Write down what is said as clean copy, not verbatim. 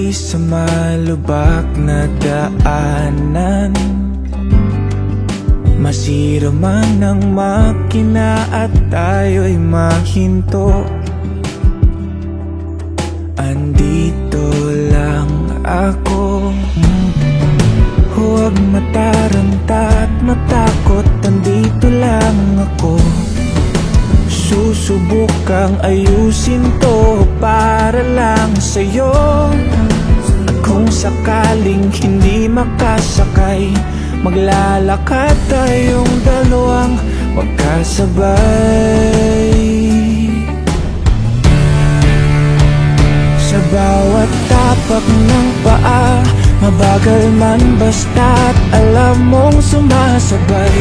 Di sa malubak na daanan, masira man ang makina at tayo'y mahinto. Andito lang ako, huwag mataranta at matakot. Andito lang ako, susubukang ayusin to para lang sa'yo. At kung sakaling hindi makasakay, maglalakad tayong dalawang magkasabay. Sa bawat tapak ng paa, mabagal man basta't alam mong sumasabay.